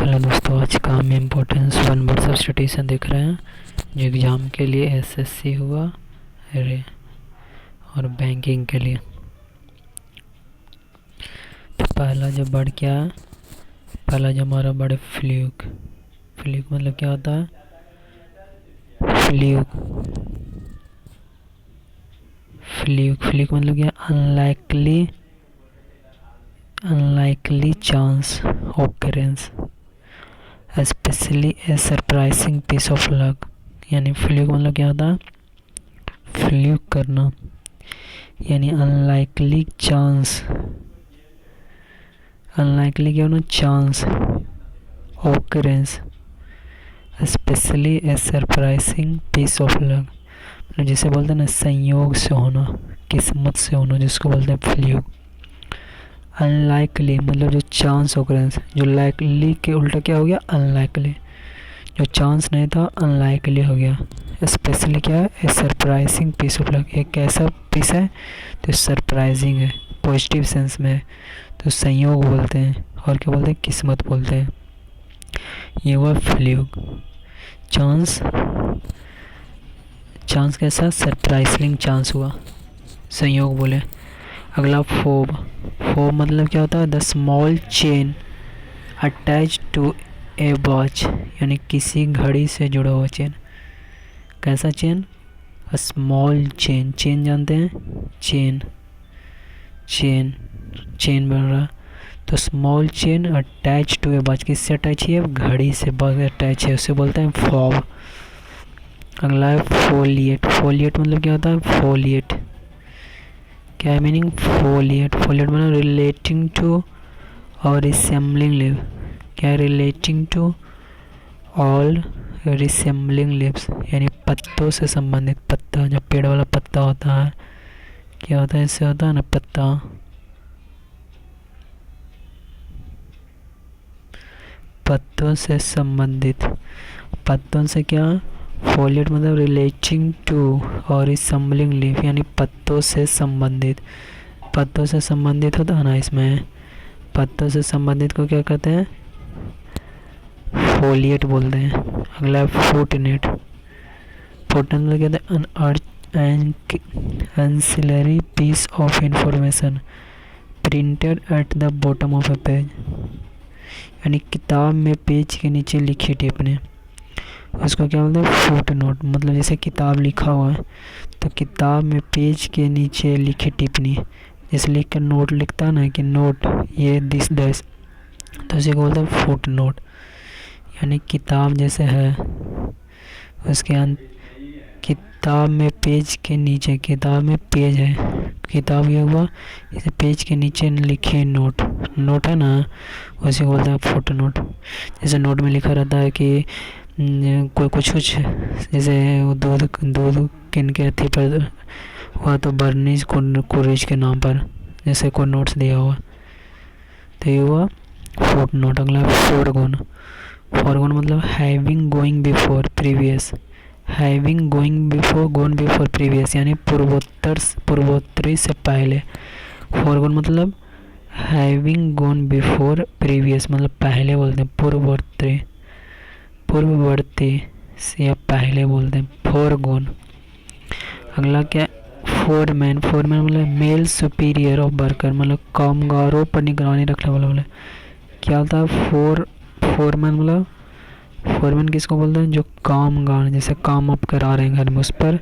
Hello दोस्तों, आज का हम इम्पोर्टेंस वन वर्ड सब्स्टिट्यूशन देख रहे हैं जो एग्ज़ाम के लिए एसएससी हुआ अरे और बैंकिंग के लिए। तो पहला जो वर्ड क्या है, पहला जो हमारा वर्ड है फ्लूक। फ्लूक मतलब क्या होता है? फ्लूक फ्लूक फ्लूक मतलब क्या? Unlikely chance occurrence especially a surprising piece of luck. यानी फ्लूक मतलब क्या होता है? फ्लूक करना यानी अनलाइकली चांस, अनलाइकली क्या होना? Chance occurrence especially a surprising piece of luck, मतलब जिसे बोलते हैं ना संयोग से होना, किस्मत से होना, जिसको बोलते हैं फ्लूक। अनलाइकली मतलब जो चांस ऑकरेंस, जो लाइकली के उल्टा क्या हो गया? अनलाइकली। जो चांस नहीं था अनलाइकली हो गया। स्पेशली क्या है? ए सरप्राइजिंग पीस ऑफ लक। एक कैसा पीस है? तो सरप्राइजिंग है, पॉजिटिव सेंस में है, तो संयोग बोलते हैं। और क्या बोलते हैं? किस्मत बोलते हैं। ये हुआ फ्लूक। चांस, चांस कैसा? सरप्राइजिंग चांस हुआ, संयोग बोले। अगला फोब। फोब मतलब क्या होता है? The small chain attach to a watch, यानी किसी घड़ी से जुड़ा हुआ चेन। कैसा chain? A small chain. Chain जानते हैं? चेन चेन चेन बन रहा, तो small chain attach to a watch. किससे अटैच है? घड़ी से अटैच है, उसे बोलते हैं फॉब। अगला है फोलिएट। फोलिएट मतलब क्या होता है? फोलिएट क्या है मीनिंग? फोलिएट फोलिएट मतलब रिलेटिंग टू और रिसेम्बलिंग लीव। क्या? Relating to all resembling leaves, यानी पत्तों से संबंधित। पत्ता, जब पेड़ वाला पत्ता होता है, क्या होता है? इससे होता है ना पत्ता। पत्तों से संबंधित। पत्तों से क्या? फोलिएट मतलब रिलेटिंग टू और रिसेम्बलिंग लीफ, यानी पत्तों से संबंधित। पत्तों से संबंधित होता है ना, इसमें पत्तों से संबंधित को क्या कहते हैं? फोलिएट बोलते हैं। अगला फुटनोट। फुटनोट मतलब कहते हैं ancillary piece of information printed at the bottom of a page, यानी किताब में पेज के नीचे लिखी टिप्पणी, उसको क्या बोलते हैं? फुटनोट। मतलब जैसे किताब लिखा हुआ है तो किताब में पेज के नीचे लिखी टिप्पणी, जैसे लिख कर नोट लिखता है ना कि नोट ये दिस दस, तो उसे बोलते हैं फुटनोट। यानी किताब जैसे है उसके किताब में पेज के नीचे, किताब में पेज है, किताब ये हुआ, इसे पेज के नीचे लिखे नोट, नोट है ना, उसे बोलते हैं फुटनोट। जैसे नोट में लिखा रहता है कि कोई कुछ जैसे दूध दूध किन के अथी पर हुआ तो बर्नीज कुरेश के नाम पर, जैसे कोई नोट्स दिया हुआ, तो ये हुआ फुटनोट। अगला फोरगोन। फोरगोन मतलब having going before previous, having going before gone before previous, यानी पूर्वोत्तरी से पहले। फोरगोन मतलब हैविंग गोन बिफोर प्रीवियस, मतलब पहले बोलते हैं, पूर्ववर्ती से या पहले बोलते हैं, फोरगोन। अगला क्या? फोरमैन। फोरमैन मतलब मेल सुपीरियर ऑफ वर्कर, मतलब कामगारों पर निगरानी रखने वाला। बोले क्या होता है? फोरमैन मतलब, फोरमैन किसको बोलते हैं? जो कामगार, जैसे काम आप करा रहे हैं घर में, उस पर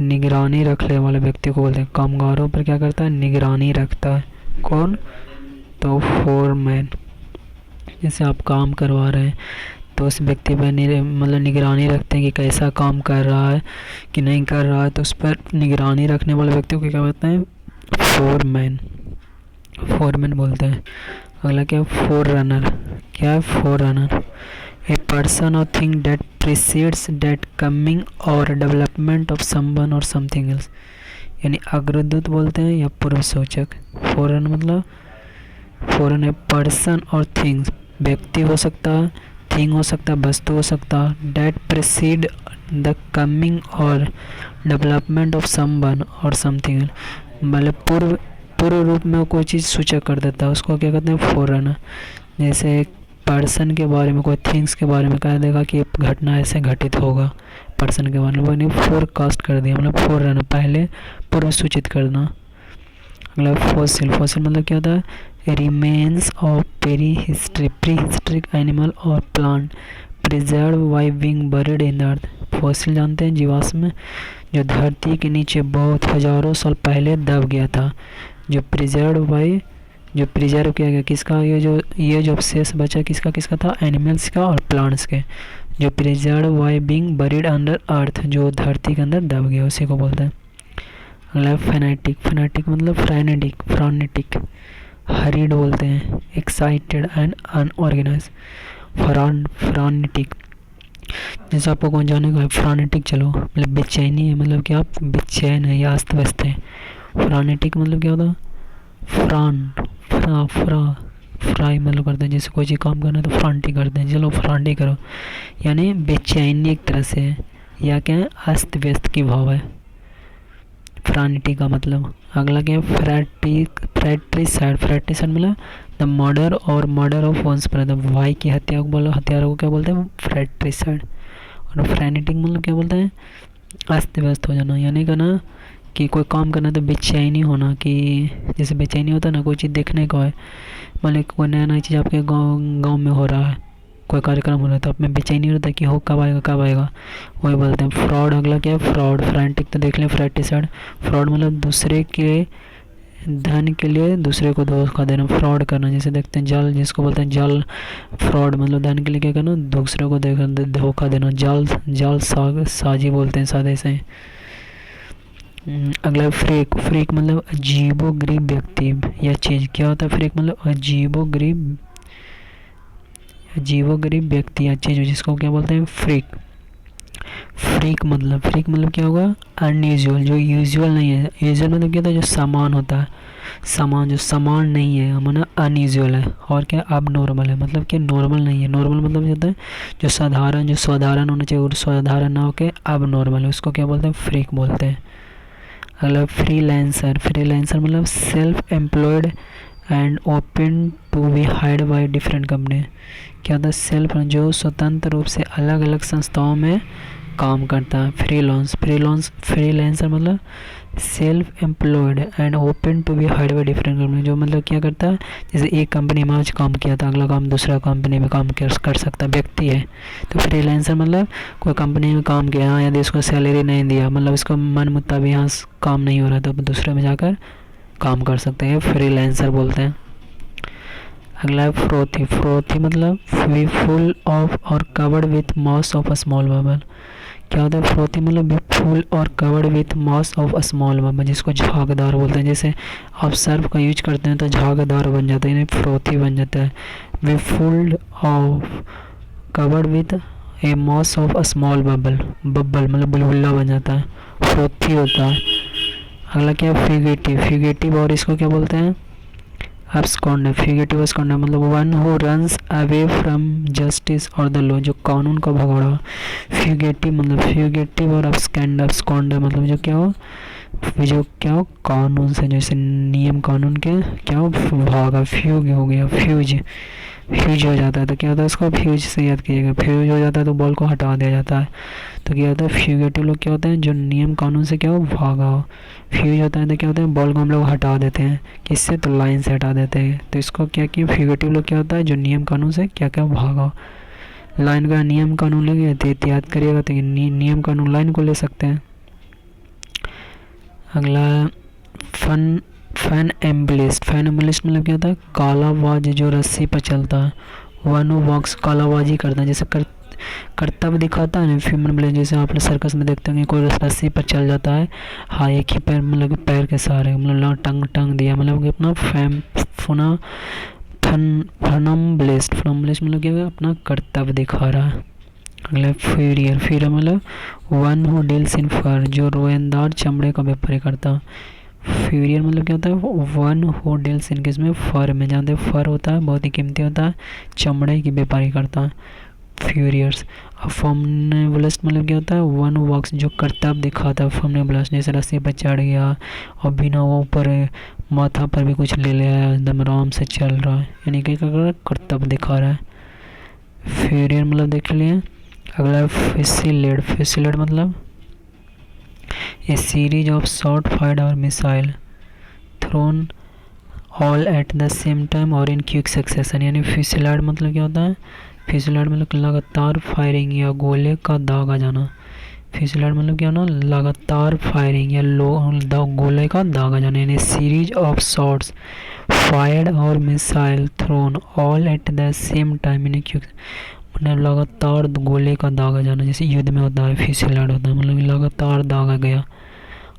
निगरानी रखने वाले व्यक्ति को बोलते हैं। कामगारों पर क्या करता है? निगरानी रखता है। कौन? तो फोरमैन। जैसे आप काम करवा रहे हैं तो उस व्यक्ति पर मतलब निगरानी रखते हैं कि कैसा काम कर रहा है कि नहीं कर रहा है, तो उस पर निगरानी रखने वाले व्यक्ति को क्या कहते हैं? फोरमैन। फोरमैन बोलते हैं। अगला क्या? Forerunner. क्या है? फोर रनर ए पर्सन और thing that precedes that coming और डेवलपमेंट ऑफ समवन और समथिंग एल्स, यानी अग्रदूत बोलते हैं या पूर्व सूचक। फोरन मतलब, फोरन ए पर्सन और थिंग्स, व्यक्ति हो सकता है, थिंग हो सकता है, वस्तु हो सकता है, डेट प्रीसीड द कमिंग और डेवलपमेंट ऑफ समवन और समथिंग, मतलब पूर्व रूप में कोई चीज़ सूचक कर देता है, उसको क्या कहते हैं? फोरन। जैसे पर्सन के बारे में, कोई थिंग्स के बारे में कह देगा कि घटना ऐसे घटित होगा, पर्सन के बारे में नहीं, फोरकास्ट कर दिया मतलब फोर रहना, पहले पूर्व सूचित करना। अगला फॉसिल, फॉसिल मतलब क्या होता है, रिमेन्स ऑफ प्रीहिस्ट्रिक एनिमल और plant preserve by being buried in the earth. Fossil जानते हैं जीवाश्म जो धरती के नीचे बहुत हजारों साल पहले दब गया था, जो प्रिजर्व किया गया किसका, ये जो अवशेष बचा किसका किसका था, एनिमल्स का और प्लांट्स के, जो preserve by being buried under earth, जो धरती के अंदर दब गया उसी को बोलते हैं। अगला फेनेटिक, फेनेटिक मतलब फ्रानेटिक, हरीड बोलते हैं, एक्साइटेड एंड अनऑर्गेनाइज। फ्रानेटिक जैसे आपको कौन जाने का है, फ्रानेटिक चलो मतलब बेचैनी है, मतलब कि आप बेचैन है या अस्त व्यस्त है। फ्रानेटिक मतलब क्या होता है, फ्राई मतलब करते हैं, जैसे कोई चीज़ काम करना है तो फ्रांटी करते हैं, चलो फ्रांटी करो, यानी बेचैनी एक तरह से, या क्या है, अस्त व्यस्त की भाव है फ्रानिटी का मतलब। अगला क्या है, फ्रैट्रिसाइड, फ्रैट्रिसाइड मतलब the murder of one's brother, भाई की हत्या को बोलो, हत्यारों को क्या बोलते हैं, फ्रैट्रिसाइड। और फ्रैनेटिक मतलब क्या बोलते हैं, अस्त व्यस्त हो जाना, यानी कि ना कि कोई काम करना तो बेचैनी होना, कि जैसे बेचैनी होता है ना कोई चीज़ देखने को है, मतलब कोई नया नई चीज़ आपके गाँव में हो रहा है, कोई कार्यक्रम हो रहा है तो आप में बेचैनी रहता है कि हो कब आएगा, वही बोलते हैं फ्रॉड। अगला क्या है, फ्रॉड, फ्रैंटिक तो देख लें, फ्रैटिसाइड, फ्रॉड मतलब दूसरे के धन के लिए दूसरे को धोखा देना, फ्रॉड करना, जैसे देखते हैं जाल, जिसको बोलते हैं जाल, फ्रॉड मतलब धन के लिए क्या करना, दूसरे को धोखा देना, जाल साजी बोलते हैं सादे से। अगला फ्रीक, फ्रीक मतलब अजीबोगरीब व्यक्ति या चीज़, क्या होता है फ्रीक मतलब अजीबोगरीब व्यक्ति या चीज़, जिसको क्या बोलते हैं, फ्रीक। फ्रीक मतलब क्या होगा, अनयूजुअल, जो यूजुअल नहीं है। यूजुअल मतलब क्या होता है, जो सामान होता है, जो सामान नहीं है माना अनयूजुअल है, और क्या अब नॉर्मल है मतलब कि नॉर्मल नहीं है। नॉर्मल मतलब होता है जो साधारण होना चाहिए और साधारण ना होकर अब नॉर्मल है, उसको क्या बोलते हैं, फ्रीक बोलते हैं। अगला फ्रीलांसर, फ्रीलांसर मतलब self employed and open to be hired by different company, क्या होता है, सेल्फ जो स्वतंत्र रूप से अलग अलग संस्थाओं में काम करता है। फ्रीलांसर मतलब self employed and open to be hired by different company, जो मतलब क्या करता है, जैसे एक कंपनी में आज काम किया था, अगला काम दूसरा कंपनी में काम कर सकता व्यक्ति है। तो फ्रीलांसर मतलब कोई कंपनी में काम किया, यदि इसको सैलरी नहीं दिया, मतलब इसको मन मुताबिक यहाँ काम नहीं हो रहा तो दूसरे में जाकर काम कर सकते हैं, फ्रीलांसर बोलते हैं। अगला है फ्रोथी, फ्रोथी मतलब फुल ऑफ और covered with mass of a small bubble, क्या होता है, फ्रोथी मतलब फुल और covered with mass of a small bubble, जिसको झागदार बोलते हैं, जैसे आप सर्फ का यूज करते हैं तो झागदार बन जाता है, फ्रोथी बन जाता है। वे full of covered with a mass of a small bubble मतलब बुलबुला बन जाता है, फ्रोथी होता है। अगला क्या है, फ्यूगेटिव, और इसको क्या बोलते हैं, एब्सकॉन्डर, फ्यूगेटिव एब्सकॉन्डर मतलब one who runs away from justice और द लॉ, जो कानून का भगोड़ा। फ्यूगेटिव मतलब फ्यूगेटिव और एब्सकॉन्डर मतलब जो क्या हो कानून से, जैसे नियम कानून के क्या हो भागा, फ्यूग हो गया, फ्यूज हो जाता है तो क्या होता है, इसको फ्यूज से याद कीजिएगा, फ्यूज हो जाता है तो बॉल को हटा दिया जाता है, तो क्या होता है, फ्यूगेटिव लोग क्या होते हैं, जो नियम कानून से क्या हो भागा हो। फ्यूज होता है तो क्या होता है, बॉल को हम लोग हटा देते हैं, किससे, तो लाइन से हटा देते हैं, तो इसको क्या किया, फ्यूगेटिव लोग क्या होता है, जो नियम कानून से क्या भागा हो। लाइन का नियम कानून लेंगे तो याद करिएगा, तो नियम कानून लाइन को ले सकते हैं। अगला फैन एम्बलिस्ट मतलब क्या होता है, कालाबाज जो रस्सी पर चलता है। वन हू वॉक्स कालाबाजी करता है, जैसे कर्तव्य दिखाता है ना, फीमेल मतलब जैसे आप लोग सर्कस में देखते हैं कोई रस्सी पर चल जाता है, हाँ एक ही पैर मतलब पैर के सहारे मतलब टंग दिया, मतलब कि अपना फनम्बलिस्ट मतलब क्या अपना कर्तव्य दिखा रहा है। अगला फ्यूरियर मतलब वन हू डील्स इन फर, जो रोएंदार चमड़े का व्यापार करता है। फ्यूरियर मतलब क्या होता है, वन हू डील्स इन, किसमें, फर में, जानते फर होता है बहुत ही कीमती होता है, चमड़े की व्यापारी करता है फ्यूरियर्स। फॉर्मनेबलिस्ट मतलब क्या होता है, वन वॉक्स जो कर्तव्य दिखाता है, फॉर्मनेबलिस्ट जैसे रस्सी पर चढ़ गया और बिना वो ऊपर माथा पर भी कुछ ले लिया, एकदम आराम से चल रहा है, यानी कि कर्तव्य दिखा रहा है। फ्यूरियर मतलब देख लिए। अगला फिसिलेट, फिसिलेट मतलब a series of shot fired और missile thrown all at the same time और इन क्विक सक्सेशन। यानी फिसिलेट मतलब क्या होता है, फिसिलेट मतलब लगातार फायरिंग या गोले का दागा जाना। फिसिलेट मतलब क्या होना, लगातार फायरिंग या गोले का दागा जाना। यानी सीरीज ऑफ शॉट्स फायर्ड और missile thrown all at the same time in quick, मतलब लगातार गोले का दागा जाना, जैसे युद्ध में होता है फिसिलेट होता है, मतलब लगातार दागा गया।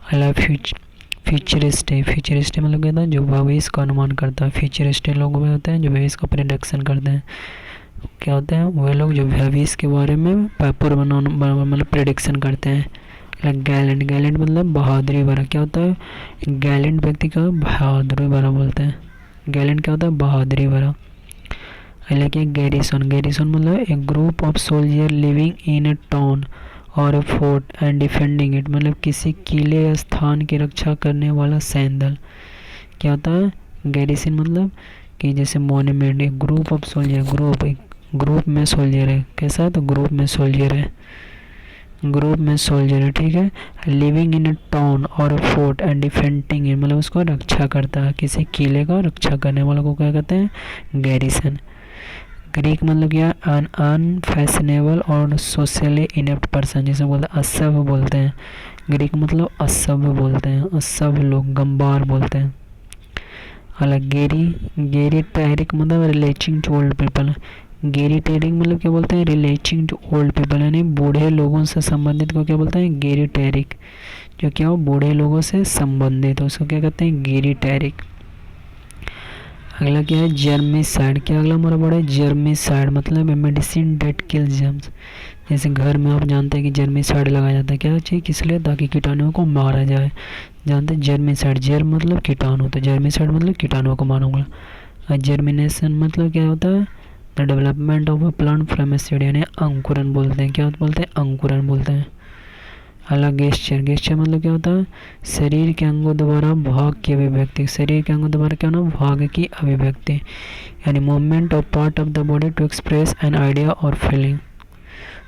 अगला फ्यूचरिस्टिक, फ्यूचरिस्टिक मतलब कहता है जो भविष्य का अनुमान करता है। फ्यूचरिस्टिक लोग भी होते हैं जो भविष्य का प्रेडिक्शन करते हैं। क्या होते हैं वह लोग जो भविष्य के बारे में पेपर मतलब प्रेडिक्शन करते हैं। गैलेंट, गैलेंट मतलब बहादुरी भरा। क्या होता है, गैलेंट व्यक्ति का बहादुरी भरा बोलते हैं। गैलेंट क्या होता है, बहादुरी भरा। हालांकि गैरिसन, गैरिसन मतलब एक group of soldier living in A town और ए फोर्ट एंड डिफेंडिंग इट, मतलब किसी किले या स्थान की रक्षा करने वाला सैन्य दल। क्या होता है गैरिसन मतलब कि जैसे मॉन्यूमेंट, एक ग्रुप ऑफ सोल्जर, ग्रुप एक ग्रुप में सोल्जर है। कैसा है, तो ग्रुप में सोल्जर है, ग्रुप में सोल्जर है, ठीक है। लिविंग इन ए टाउन और ए फोर्ट एंड डिफेंडिंग इट, मतलब उसको रक्षा करता है, किसी किले का रक्षा करने वाला को क्या कहते हैं, गैरिसन। ग्रीक मतलब क्या, अन अनफैशनेबल और सोशली इनेप्ट पर्सन, जिसे बोलते हैं असभ्य बोलते हैं। ग्रीक मतलब असभ्य बोलते हैं, असभ्य लोग, गंबार बोलते हैं। हालांकि गेरी, गेरी टैरिक मतलब रिलेटिंग टू ओल्ड पीपल। गेरी टैरिक मतलब क्या बोलते हैं, रिलेटिंग टू ओल्ड पीपल, यानी बूढ़े लोगों से संबंधित को क्या बोलते हैं, गेरी टैरिक। जो क्या हो बूढ़े लोगों से संबंधित, उसको क्या कहते हैं, गेरी टैरिक। अगला क्या है, जर्मिसाइड। क्या अगला हमारा बड़ा है, जर्मिसाइड मतलब मेडिसिन डेट किल जर्म्स। जैसे घर में आप जानते हैं कि जर्मिसाइड लगाया जाता है, क्या चाहिए, किस लिए, ताकि कीटाणुओं को मारा जाए। जानते हैं जर्मिसाइड, जर्म मतलब कीटाणु, तो जर्मिसाइड मतलब कीटाणुओं को मारूंगा। जर्मिनेशन मतलब क्या होता है, the development of a plant from a seed, यानी अंकुरन बोलते हैं। क्या बोलते हैं, अंकुरन बोलते हैं। अगला गेस्चर, गेस्चर मतलब क्या होता है, शरीर के अंगों द्वारा भाग की अभिव्यक्ति। शरीर के अंगों द्वारा क्या होना, भाग की अभिव्यक्ति, यानी movement of part of the body to express an idea और फीलिंग।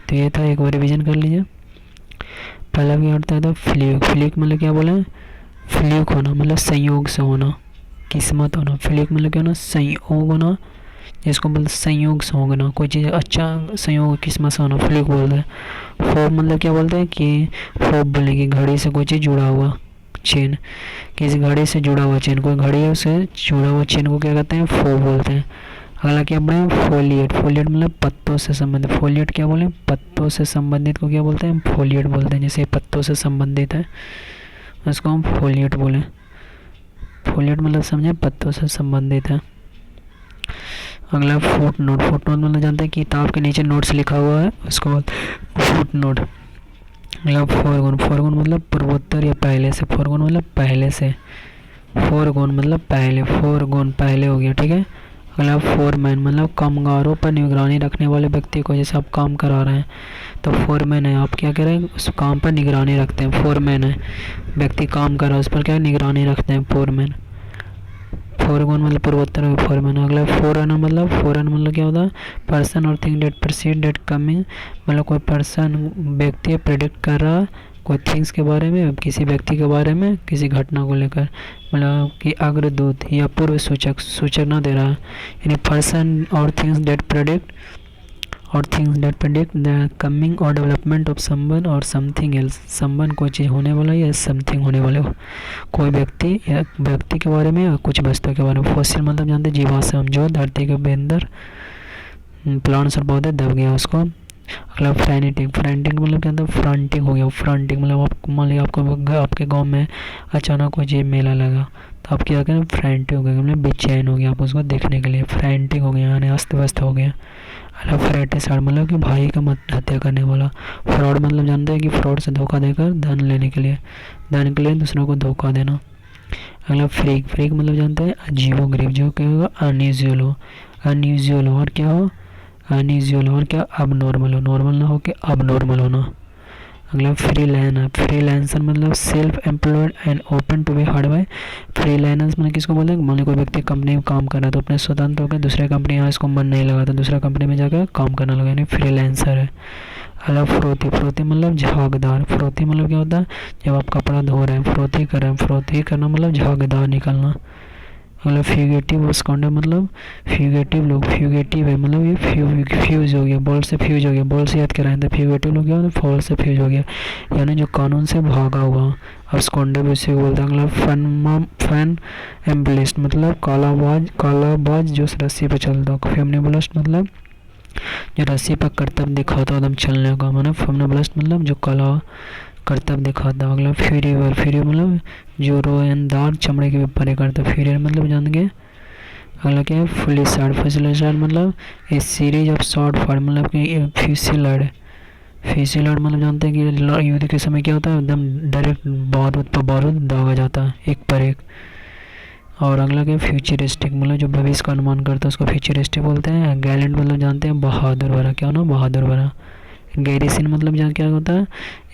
तो ये था, एक बार रिविजन कर लीजिए। पहला क्या होता था, फ्लूक। फ्लूक मतलब क्या बोले, फ्लूक होना मतलब संयोग से होना, किस्मत होना। फ्लूक मतलब क्या होना, संयोग होना, जिसको बोलते संयोग से होना, कोई चीज़ अच्छा संयोग किस्मत से होना, फ्लूक बोलते हैं। फोब मतलब क्या बोलते हैं कि फोब बोले कि घड़ी से कोई चीज़ जुड़ा हुआ चेन, किसी घड़ी से जुड़ा हुआ चेन, कोई घड़ी है उससे जुड़ा हुआ चेन को क्या कहते हैं, फोब बोलते हैं। अगला क्या बढ़े, फोलिएट। फोलिएट मतलब पत्तों से संबंधित। फोलिएट क्या बोले, पत्तों से संबंधित को क्या बोलते हैं, फोलिएट बोलते हैं। जैसे पत्तों से संबंधित है उसको हम फोलिएट बोले। फोलिएट मतलब समझे, पत्तों से संबंधित है। अगला फुट नोट। फुट नोट मतलब जानते हैं किताब के नीचे नोट्स लिखा हुआ है, उसको फुट नोट। अगला फोरगोन। फोरगोन मतलब पूर्वोत्तर या पहले से। फोरगोन मतलब पहले से। फोरगोन मतलब पहले, फोरगोन पहले हो गया, ठीक है। अगला फोरमैन मतलब कामगारों पर निगरानी रखने वाले व्यक्ति को, जैसे आप काम करा रहे हैं तो फोरमैन है, आप क्या करें, उस काम पर निगरानी रखते हैं, फोरमैन है। व्यक्ति काम कर रहा है उस पर क्या निगरानी रखते हैं, फोरमैन। फोरगोन मतलब पूर्वोत्तर में फोरमैन। अगला फोरन मतलब क्या होता है, पर्सन और thing that proceed that coming, मतलब कोई पर्सन व्यक्ति प्रेडिक्ट कर रहा है कोई थिंग्स के बारे में, किसी व्यक्ति के बारे में, किसी घटना को लेकर, मतलब कि अग्रदूत या पूर्व सूचक, सूचना दे रहा है। यानी पर्सन और things that predict the coming और डेवलपमेंट ऑफ समवन और समथिंग एल्स। समवन कोई चीज़ होने वाला या समथिंग होने वाले हो, कोई व्यक्ति या व्यक्ति के बारे में या कुछ वस्तु के बारे में। फॉसिल मतलब जानते हैं जीवाश्म, जो धरती के अंदर प्लांट्स और पौधे दब गया उसको। अगला फ्रेनेटिक। फ्रेनेटिक मतलब क्या होता है, फ्रंटिंग हो गया। फ्रंटिंग मतलब आप मान लिया आपके गाँव में अचानक कोई चीज़ मेला लगा तो आप क्या करें, फ्रेंटिक हो गया, मतलब बेचैन हो गया आप उसको देखने के लिए, फ्रेंटिक हो गया, यानी अस्त व्यस्त हो गया। अगला फ्रेटिसाइड मतलब कि भाई का हत्या करने वाला। फ्रॉड मतलब जानते हैं कि फ्रॉड से धोखा देकर धन लेने के लिए दूसरों को धोखा देना। अगला फ्रीक। फ्रीक मतलब जानते हैं अजीबो गरीब, जो क्या होगा, अनयूजुअल हो। अनयूजुअल हो और क्या हो, अनयूजुअल हो और क्या, अब नॉर्मल हो, नॉर्मल ना हो के अब नॉर्मल होना। अगला फ्रीलांसर, फ्रीलांसर मतलब self employed and open to be hired by. Freelancer मतलब किसको बोलते हैं, मान लो कोई व्यक्ति कंपनी में काम कर रहा है तो अपने स्वतंत्र होकर दूसरे कंपनी, यहाँ इसको मन नहीं लगा तो दूसरा कंपनी में जाकर काम करना लगा, यानी फ्रीलांसर है। अगला फ्रोती, फ्रोती मतलब झागदार। फ्रोती मतलब क्या होता है, जब आप कपड़ा धो रहे हैं, फ्रोती कर रहे हैं, फ्रोती करना मतलब झागदार निकलना। मतलब फ्यूगेटिव और स्कॉन्डर मतलब फ्यूगेटिव लोग, फ्यूगेटिव है मतलब ये फ्यूज हो गया, बॉल से फ्यूज हो गया, बॉल से याद कराएं तो फ्यूगेटिव लोग क्या, फॉल से फ्यूज हो गया, यानी जो कानून से भागा हुआ। और स्कॉन्डर भी उसी को बोलते हैं। अगला फैन एम्बलिस्ट मतलब कालाबाज, कालाबाज जो रस्सी पर चलता हो। फेमनेबलिस्ट मतलब जो रस्सी पर करतब दिखाता एकदम चलने का, माना फेमनेबलिस्ट मतलब जो कला करतब दिखाता। अगला फ्यूरियर, फ्यूरियर मतलब जो रोएंदार चमड़े के व्यापारी करता। फ्यूरियर मतलब जान गए। अगला क्या है, फुलिसाइड, फुलिसाइड मतलब a series of short fire, मतलब कि फ्यूसिलाइड, फ्यूसिलाइड मतलब जानते हैं कि युद्ध के समय क्या होता है, एकदम डायरेक्ट बारूद पर बारूद दागा जाता है एक पर एक। और अगला क्या है, फ्यूचरिस्टिक मतलब जो भविष्य का अनुमान करता है उसको फ्यूचरिस्टिक बोलते हैं। गैलेंट मतलब जानते हैं बहादुर वाला, क्या होना, बहादुर वाला। गैरिसन मतलब जान क्या होता है,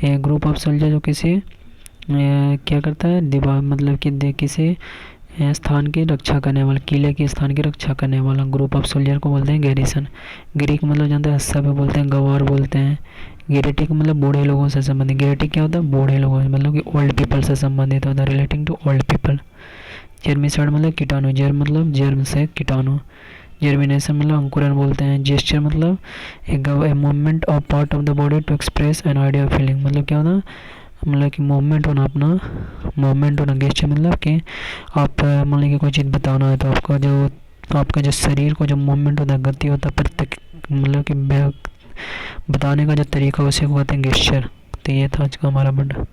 एक ग्रुप ऑफ सोल्जर जो किसी क्या करता है, दीवार मतलब कि किसी स्थान की रक्षा करने वाला, किले के स्थान की रक्षा करने वाला ग्रुप ऑफ सोल्जर को बोलते हैं गैरिसन। ग्रीक मतलब जानते हैं हस्सा पे बोलते हैं, गवार बोलते हैं। गेरेटिक मतलब बूढ़े लोगों से संबंधित। गेरेटिक क्या होता है, बूढ़े लोगों से मतलब कि ओल्ड पीपल से संबंधित होता है, relating to old people. Germicide मतलब कीटाणु, जर्म मतलब जर्म से कीटाणु। जर्मिनेशन मतलब अंकुरन बोलते हैं। जेस्चर मतलब एक movement of part of the body to express an idea of feeling, मतलब क्या होता है, मतलब कि मूवमेंट होना, अपना मूवमेंट होना। गेस्चर मतलब कि आप मान लीजिए कोई चीज़ बताना है तो आपका जो शरीर को जो मूवमेंट होता है, गति होता है, प्रत्येक मतलब कि बताने का जो तरीका उसी को कहते हैं गेस्चर। तो ये था आज का हमारा बड़ा